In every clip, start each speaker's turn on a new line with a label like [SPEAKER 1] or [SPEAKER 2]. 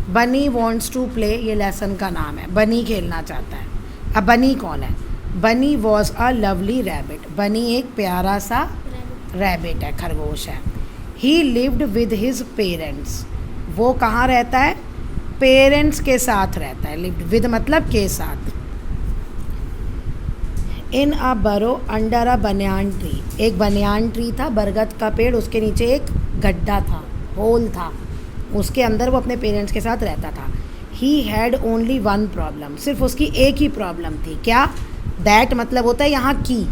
[SPEAKER 1] बनी wants to play, ये lesson का नाम है, बनी खेलना चाहता है। अब बनी कौन है? बनी वॉज अ लवली रैबिट, बनी एक प्यारा सा रैबिट है, खरगोश है। ही लिव्ड विद हिज पेरेंट्स, वो कहाँ रहता है? पेरेंट्स के साथ रहता है। लिव्ड विद मतलब के साथ। इन अ बरो अंडर अ बनियान ट्री, एक बनियान ट्री था, बरगद का पेड़, उसके नीचे एक गड्ढा था, होल था, उसके अंदर वो अपने पेरेंट्स के साथ रहता था। He had only one problem, सिर्फ उसकी एक ही प्रॉब्लम थी। क्या? दैट मतलब होता है यहाँ की,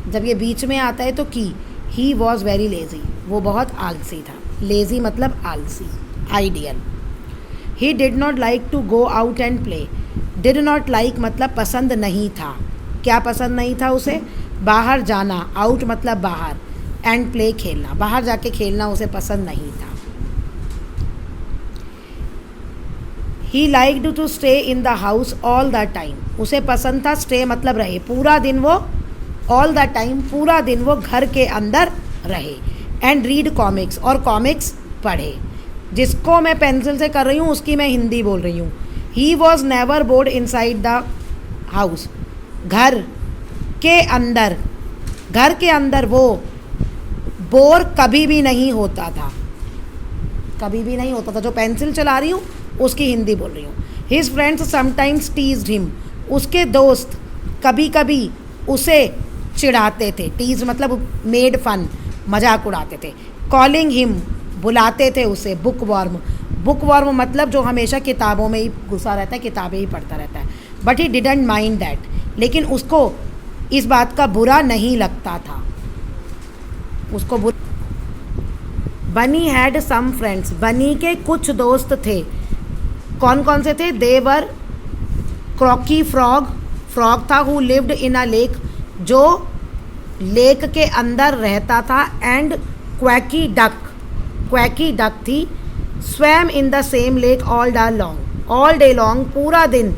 [SPEAKER 1] जब ये बीच में आता है तो की। ही वॉज वेरी लेज़ी, वो बहुत आलसी था। लेज़ी मतलब आलसी, ideal. He did not like to go out and play, did not like मतलब पसंद नहीं था। क्या पसंद नहीं था उसे? बाहर जाना, आउट मतलब बाहर, एंड प्ले खेलना, बाहर जाके खेलना उसे पसंद नहीं था। He liked to stay in the house all the time, उसे पसंद था स्टे मतलब रहे, पूरा दिन वो, ऑल द टाइम पूरा दिन वो घर के अंदर रहे। एंड रीड कॉमिक्स, और कॉमिक्स पढ़े। जिसको मैं पेंसिल से कर रही हूँ उसकी मैं हिंदी बोल रही हूँ। He was never board inside the house, घर के अंदर, घर के अंदर वो बोर कभी भी नहीं होता था, कभी भी नहीं होता था। जो पेंसिल चला रही हूँ उसकी हिंदी बोल रही हूँ। His friends sometimes teased him, उसके दोस्त कभी कभी उसे चिढ़ाते थे। टीज मतलब मेड फन, मजाक उड़ाते थे। कॉलिंग हिम, बुलाते थे उसे बुक वर्म, बुक वर्म मतलब जो हमेशा किताबों में ही घुसा रहता है, किताबें ही पढ़ता रहता है। But he didn't mind that, लेकिन उसको इस बात का बुरा नहीं लगता था, उसको बनी हैड सम फ्रेंड्स, बनी के कुछ दोस्त थे। कौन कौन से थे? देवर क्रॉकी फ्रॉग, फ्रॉग था, who lived in a lake, जो लेक के अंदर रहता था। एंड क्वैकी डक, क्वैकी डक थी। Swum in the same lake all day long, all day long पूरा दिन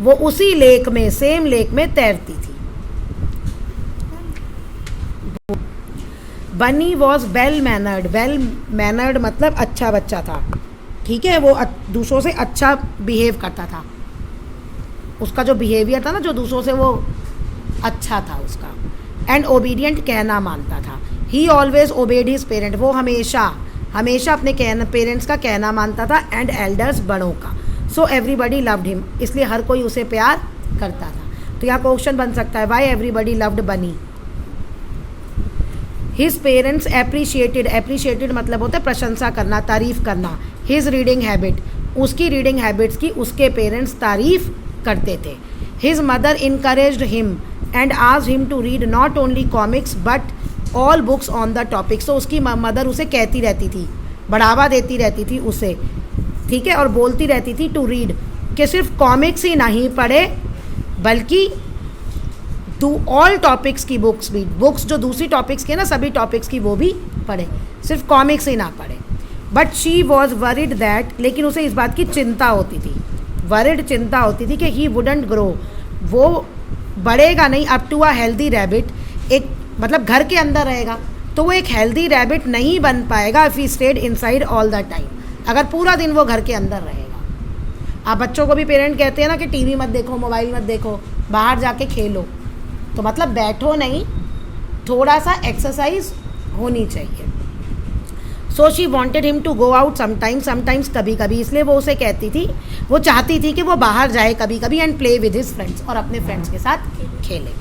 [SPEAKER 1] वो उसी लेक में, सेम लेक में तैरती थी। बनी was well mannered, well mannered मतलब अच्छा बच्चा था, ठीक है, वो दूसरों से अच्छा बिहेव करता था। उसका जो बिहेवियर था ना, जो दूसरों से वो अच्छा था उसका। एंड ओबीडियंट, कहना मानता था। He always obeyed his parent, वो हमेशा हमेशा अपने पेरेंट्स का कहना मानता था। एंड एल्डर्स, बड़ों का। सो एवरीबडी लव्ड हिम, इसलिए हर कोई उसे प्यार करता था। तो यहाँ क्वेश्चन बन सकता है, why everybody loved Bunny? His parents appreciated, appreciated मतलब होता है प्रशंसा करना, तारीफ करना। हिज रीडिंग हैबिट, उसकी रीडिंग हैबिट्स की उसके पेरेंट्स तारीफ करते थे। His mother encouraged him and asked him to read not only comics but all books on the topics. तो उसकी मदर उसे कहती रहती थी, बढ़ावा देती रहती थी उसे, ठीक है, और बोलती रहती थी टू रीड, कि सिर्फ कॉमिक्स ही नहीं पढ़े बल्कि ऑल टॉपिक्स की बुक्स भी, बुक्स जो दूसरी टॉपिक्स के ना, सभी टॉपिक्स की वो भी पढ़े, सिर्फ कॉमिक्स ही ना पढ़े। But she was worried that, लेकिन उसे इस बात की चिंता होती थी, वरिड चिंता होती थी कि ही वुडंट ग्रो, वो बढ़ेगा नहीं, up to a healthy rabbit, एक मतलब घर के अंदर रहेगा तो वो एक हेल्दी रैबिट नहीं बन पाएगा if he stayed inside all the time, अगर पूरा दिन वो घर के अंदर रहेगा। आप बच्चों को भी पेरेंट कहते हैं ना कि टीवी मत देखो, मोबाइल मत देखो, बाहर जाके खेलो, तो मतलब बैठो नहीं, थोड़ा सा एक्सरसाइज होनी चाहिए। So she wanted him to go out sometimes, sometimes कभी कभी, इसलिए वो उसे कहती थी, वो चाहती थी कि वो बाहर जाए कभी कभी, and play with his friends, और अपने फ्रेंड्स के साथ खेले।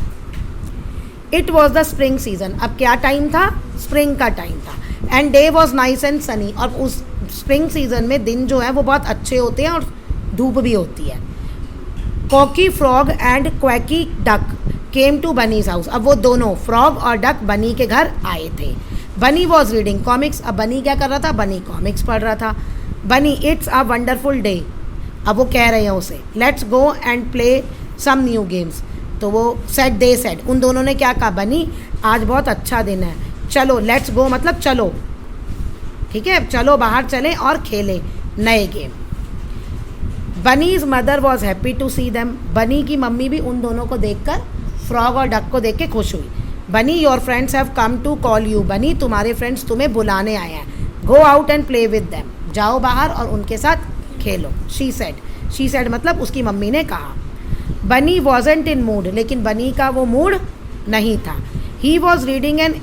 [SPEAKER 1] It was the spring season, अब क्या टाइम था? स्प्रिंग का टाइम था। And day was nice and Sunny, और उस स्प्रिंग सीजन में दिन जो है वो बहुत अच्छे होते हैं और धूप भी होती है। Cocky frog and Quacky duck came to Bunny's house, अब वो दोनों फ्रॉग और डक बनी के घर आए थे। बनी वॉज रीडिंग कॉमिक्स, अब बनी क्या कर रहा था? बनी कॉमिक्स पढ़ रहा था। बनी इट्स अ वंडरफुल डे, अब वो कह रहे हैं उसे let's go and play some new games, तो वो सेड दे सेड, उन दोनों ने क्या कहा? बनी आज बहुत अच्छा दिन है, चलो, लेट्स गो मतलब चलो, ठीक है, चलो बाहर चलें और खेलें नए game. Bunny's mother was happy to see them, Bunny की मम्मी भी उन दोनों को देखकर, फ्रॉग और डक को देख के खुश हुई। Bunny your friends have come to call you, Bunny तुम्हारे फ्रेंड्स तुम्हें बुलाने आए हैं। Go out and play with them, जाओ बाहर और उनके साथ खेलो। शी सेड मतलब उसकी मम्मी ने कहा। बनी वॉजेंट इन मूड, लेकिन बनी का वो मूड नहीं था। He was reading an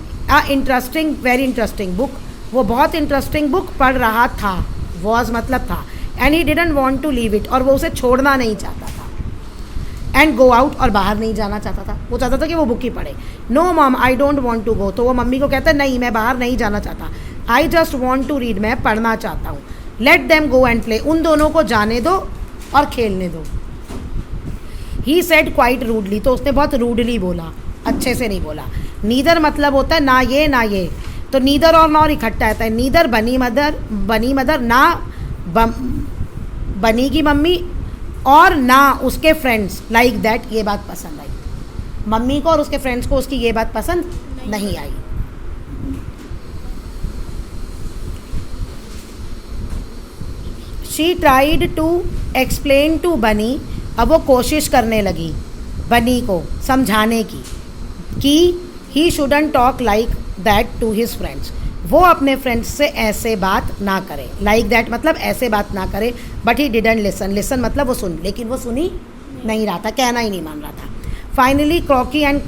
[SPEAKER 1] interesting, very interesting book, वो बहुत इंटरेस्टिंग बुक पढ़ रहा था। वॉज मतलब था। And he didn't want to leave it, और वो उसे छोड़ना नहीं चाहता था। एंड गो आउट, और बाहर नहीं जाना चाहता था, वो चाहता था कि वो बुक ही पढ़े। No mom I don't want to go, तो वो मम्मी को कहता है नहीं मैं बाहर नहीं जाना चाहता। I just want to read, मैं पढ़ना चाहता हूँ। Let them go and play, उन दोनों को जाने दो और खेलने दो। ही सेड क्वाइट रूडली, तो उसने बहुत रूडली बोला, अच्छे से नहीं बोला। नीदर मतलब होता है ना ये ना ये, तो नीदर और नॉर इकट्ठा आता है। नीदर बनी मदर ना बनी की मम्मी, और ना उसके फ्रेंड्स, लाइक दैट, ये बात पसंद आई मम्मी को, और उसके फ्रेंड्स को उसकी ये बात पसंद नहीं आई। She tried to explain to Bunny, अब वो कोशिश करने लगी बनी को समझाने की कि he shouldn't talk like that to his friends, वो अपने फ्रेंड्स से ऐसे बात ना करे। लाइक दैट मतलब ऐसे बात ना करे। बट ही डिडंट लिसन मतलब वो सुन, लेकिन वो सुनी नहीं रहा था, कहना ही नहीं मान रहा था। Finally Crocky and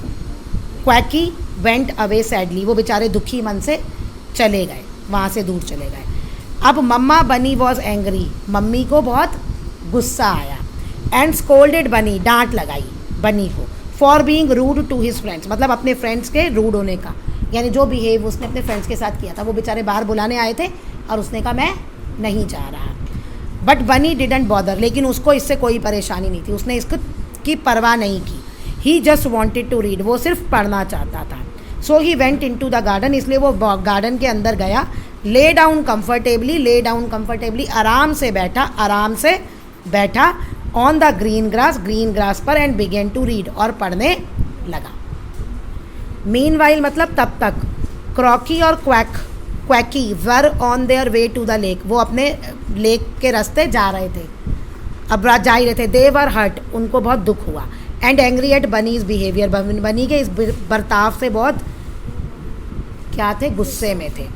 [SPEAKER 1] Quacky went away sadly, वो बेचारे दुखी मन से चले गए, वहाँ से दूर चले गए। अब मम्मा बनी वॉज एंग्री, मम्मी को बहुत गुस्सा आया। एंड स्कोल्डेड बनी, डांट लगाई बनी को। For being rude to his friends, मतलब अपने फ्रेंड्स के रूड होने का, यानी जो बिहेव उसने अपने फ्रेंड्स के साथ किया था। वो बेचारे बाहर बुलाने आए थे और उसने कहा मैं नहीं जा रहा। बट बनी डिडंट बॉदर, लेकिन उसको इससे कोई परेशानी नहीं थी, उसने इसकी परवाह नहीं की। He just wanted to read, वो सिर्फ पढ़ना चाहता था। So he went in to the garden, इसलिए वो गार्डन के अंदर गया। ले डाउन कंफर्टेबली, आराम से बैठा ऑन द ग्रीन ग्रास पर, एंड बिगेन टू रीड, और पढ़ने लगा। मीनवाइल मतलब तब तक, क्रॉकी और Quacky were on their way to the lake, वो अपने लेक के रास्ते जा रहे थे, अब जा ही रहे थे। दे वर हर्ट, उनको बहुत दुख हुआ। And angry at bunnies behaviour, बनी के इस बर्ताव से बहुत क्या थे, गुस्से में थे।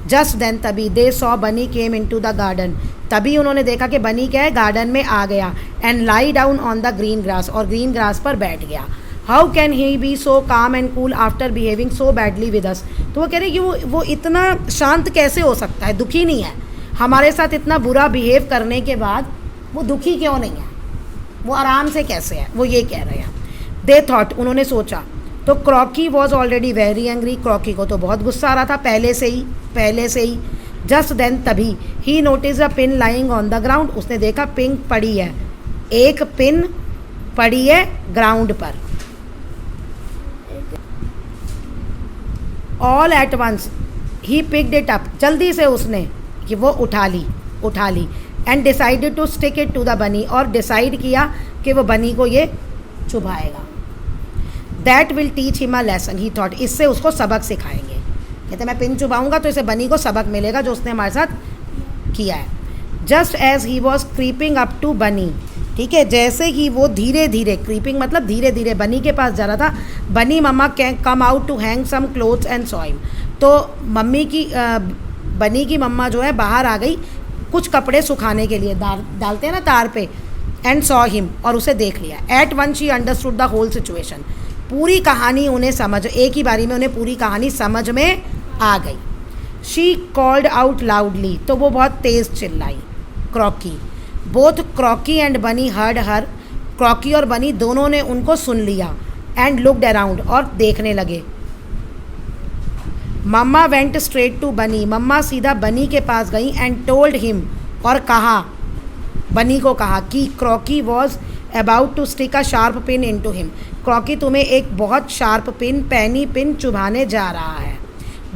[SPEAKER 1] जस्ट देन, तभी, दे सॉ बनी केम इन टू द गार्डन, तभी उन्होंने देखा कि बनी क्या है, गार्डन में आ गया। And lie down on the green grass, और ग्रीन ग्रास पर बैठ गया। हाउ कैन ही बी सो काम and cool after behaving so badly with us, तो वो कह रहे कि वो इतना शांत कैसे हो सकता है, दुखी नहीं है, हमारे साथ इतना बुरा बिहेव करने के बाद वो दुखी क्यों नहीं है, वो आराम से कैसे है, वो ये कह रहे हैं। दे थॉट, उन्होंने सोचा। तो क्रॉकी वॉज ऑलरेडी वेरी एंग्री, क्रॉकी को तो बहुत गुस्सा आ रहा था पहले से ही। जस्ट देन, तभी, he notice a pin lying on the ground, उसने देखा पिन पड़ी है, एक पिन पड़ी है ग्राउंड पर। All at once he picked it up, जल्दी से उसने कि वो उठा ली। And decided to stick it to the Bunny, और डिसाइड किया कि वो बनी को ये चुभाएगा। That will teach him a lesson, he thought, इससे उसको सबक सिखाएंगे। कहते मैं पिन चुभाऊंगा तो इसे बनी को सबक मिलेगा जो उसने हमारे साथ किया है। Just as he was creeping up to Bunny, ठीक है, जैसे ही वो धीरे धीरे, क्रीपिंग मतलब धीरे धीरे बनी के पास जा रहा था। Bunny mama can come out to hang some clothes and saw him, तो बनी की मम्मा जो है बाहर आ गई कुछ कपड़े सुखाने के लिए, डालते हैं ना तार पे। एंड सॉ हिम, और उसे देख लिया। At once she understood the whole situation, पूरी कहानी उन्हें समझ, एक ही बारी में उन्हें पूरी कहानी समझ में आ गई। शी कॉल्ड आउट लाउडली, तो वो बहुत तेज़ चिल्लाई, क्रॉकी। बोथ क्रॉकी एंड बनी हर्ड हर, क्रॉकी और बनी दोनों ने उनको सुन लिया। एंड लुक्ड अराउंड, और देखने लगे। मम्मा वेंट स्ट्रेट टू बनी, मम्मा सीधा बनी के पास गई। एंड टोल्ड हिम, और कहा, बनी को कहा कि Crocky was about to stick a sharp pin in to him, Crocky तुम्हें एक बहुत शार्प पिन, पैनी पिन चुभाने जा रहा है।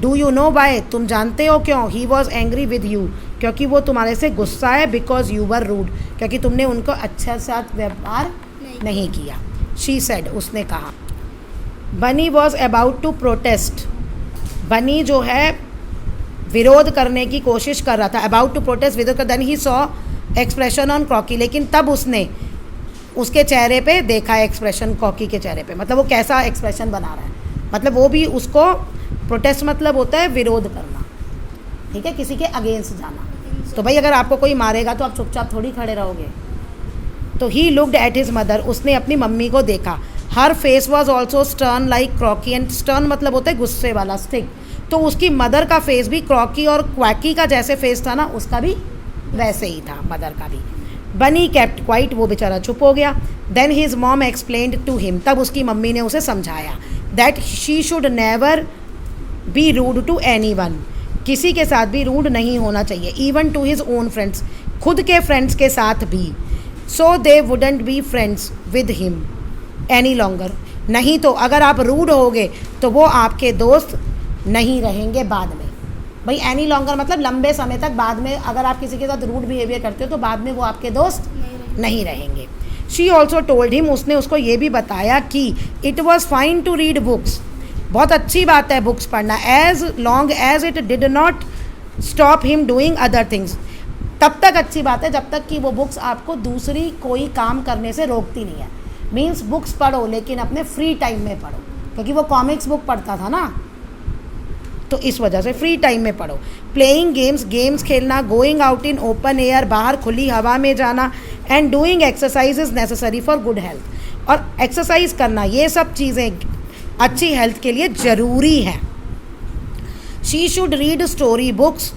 [SPEAKER 1] डू यू नो बाय, तुम जानते हो क्यों। He was angry with you, क्योंकि वो तुम्हारे से गुस्सा है। बिकॉज यू वर रूड, क्योंकि तुमने उनको अच्छा साथ व्यवहार नहीं किया। शी सेड, उसने कहा। बनी वॉज अबाउट टू प्रोटेस्ट, बनी जो है विरोध करने की कोशिश कर रहा था। अबाउट टू प्रोटेस्ट, विरोध कर। Then he saw expression on Crocky, लेकिन तब उसने उसके चेहरे पे देखा एक्सप्रेशन, क्रॉकी के चेहरे पे, मतलब वो कैसा एक्सप्रेशन बना रहा है, मतलब वो भी उसको, प्रोटेस्ट मतलब होता है विरोध करना, ठीक है, किसी के अगेंस्ट जाना, तो भाई अगर आपको कोई मारेगा तो आप चुपचाप थोड़ी खड़े रहोगे। तो he looked at his mother, उसने अपनी मम्मी को देखा। Her face was also stern like Crocky, and stern मतलब होता है गुस्से वाला, स्टिक। तो उसकी मदर का फेस भी क्रॉकी और क्वैकी का जैसे फेस था ना, उसका भी वैसे ही था, मदर का भी। बनी केप्ट क्वाइट, वो बेचारा चुप हो गया। Then his mom explained to him, तब उसकी मम्मी ने उसे समझाया that she should never be rude to anyone, किसी के साथ भी रूड नहीं होना चाहिए, even to his own friends, खुद के फ्रेंड्स के साथ भी। So they wouldn't be friends with him any longer, नहीं तो अगर आप रूड होगे तो वो आपके दोस्त नहीं रहेंगे बाद में। भाई एनी लॉन्गर मतलब लंबे समय तक, बाद में अगर आप किसी के साथ रूड बिहेवियर करते हो तो बाद में वो आपके दोस्त नहीं रहेंगे। शी ऑल्सो टोल्ड हिम, उसने उसको ये भी बताया कि it was fine to read books, बहुत अच्छी बात है बुक्स पढ़ना, as long as it did not stop him doing other things, तब तक अच्छी बात है जब तक कि वो बुक्स आपको दूसरी कोई काम करने से रोकती नहीं है। मीन्स बुक्स पढ़ो लेकिन अपने फ्री टाइम में पढ़ो, क्योंकि वो कॉमिक्स बुक पढ़ता था ना, तो इस वजह से फ्री टाइम में पढ़ो। प्लेइंग गेम्स, गेम्स खेलना, going out in open air, बाहर खुली हवा में जाना, and doing exercise is necessary for good health, और एक्सरसाइज करना, ये सब चीज़ें अच्छी हेल्थ के लिए ज़रूरी हैं। She should read story books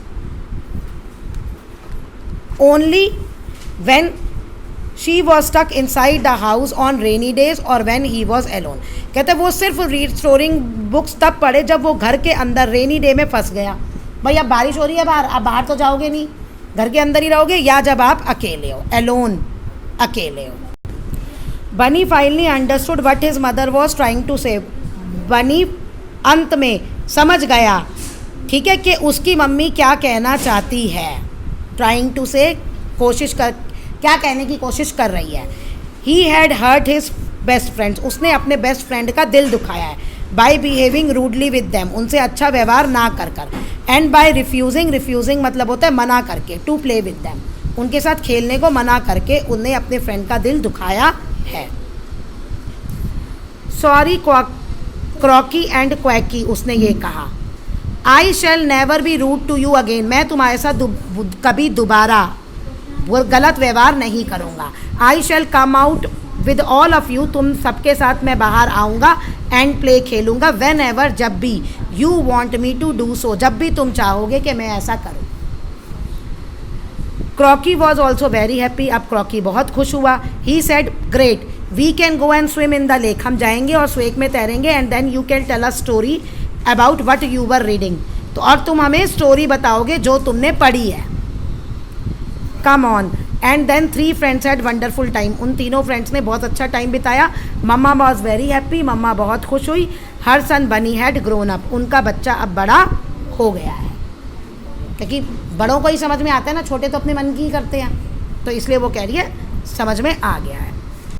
[SPEAKER 1] only when she was stuck inside the house on rainy days और व्हेन ही वॉज एलोन, कहते वो सिर्फ रीड स्टोरिंग बुक्स तब पढ़े जब वो घर के अंदर रेनी डे में फंस गया। भाई अब बारिश हो रही है बाहर, आप बाहर तो जाओगे नहीं, घर के अंदर ही रहोगे, या जब आप अकेले हो, एलोन, अकेले हो। Bunny finally understood what his mother was trying to say, Bunny अंत में समझ गया, ठीक है, कि उसकी मम्मी क्या कहना चाहती है। ट्राइंग टू से कोशिश कर, क्या कहने की कोशिश कर रही है। He had hurt his best friends, उसने अपने बेस्ट फ्रेंड का दिल दुखाया है। By behaving rudely with them, उनसे अच्छा व्यवहार ना कर कर। एंड बाय रिफ्यूजिंग, रिफ्यूजिंग मतलब होता है मना करके, टू प्ले विद देम, उनके साथ खेलने को मना करके उन्हें अपने फ्रेंड का दिल दुखाया है। सॉरी क्रॉकी एंड क्वैकी, उसने ये कहा। I shall never be rude to you again, मैं तुम्हारे साथ कभी दोबारा वो गलत व्यवहार नहीं करूँगा। I shall come out with all of you, तुम सबके साथ मैं बाहर आऊँगा, एंड प्ले खेलूँगा, वेन एवर, जब भी, you want me to do so, जब भी तुम चाहोगे कि मैं ऐसा करूँ। Crocky was also very happy, अब क्रॉकी बहुत खुश हुआ। He said great, we can go and swim in the lake, हम जाएंगे और स्वेक में तैरेंगे, and then you can tell a story about what you were reading, तो और तुम हमें स्टोरी बताओगे जो तुमने पढ़ी है। Come on, and then 3 friends had wonderful time, उन तीनों फ्रेंड्स ने बहुत अच्छा टाइम बिताया। Mama was very happy, mama बहुत खुश हुई। हर सन बनी हैड ग्रोन अप, उनका बच्चा अब बड़ा हो गया है, क्योंकि बड़ों को ही समझ में आता है ना, छोटे तो अपने मन की ही करते हैं, तो इसलिए वो कह रही है समझ में आ गया है।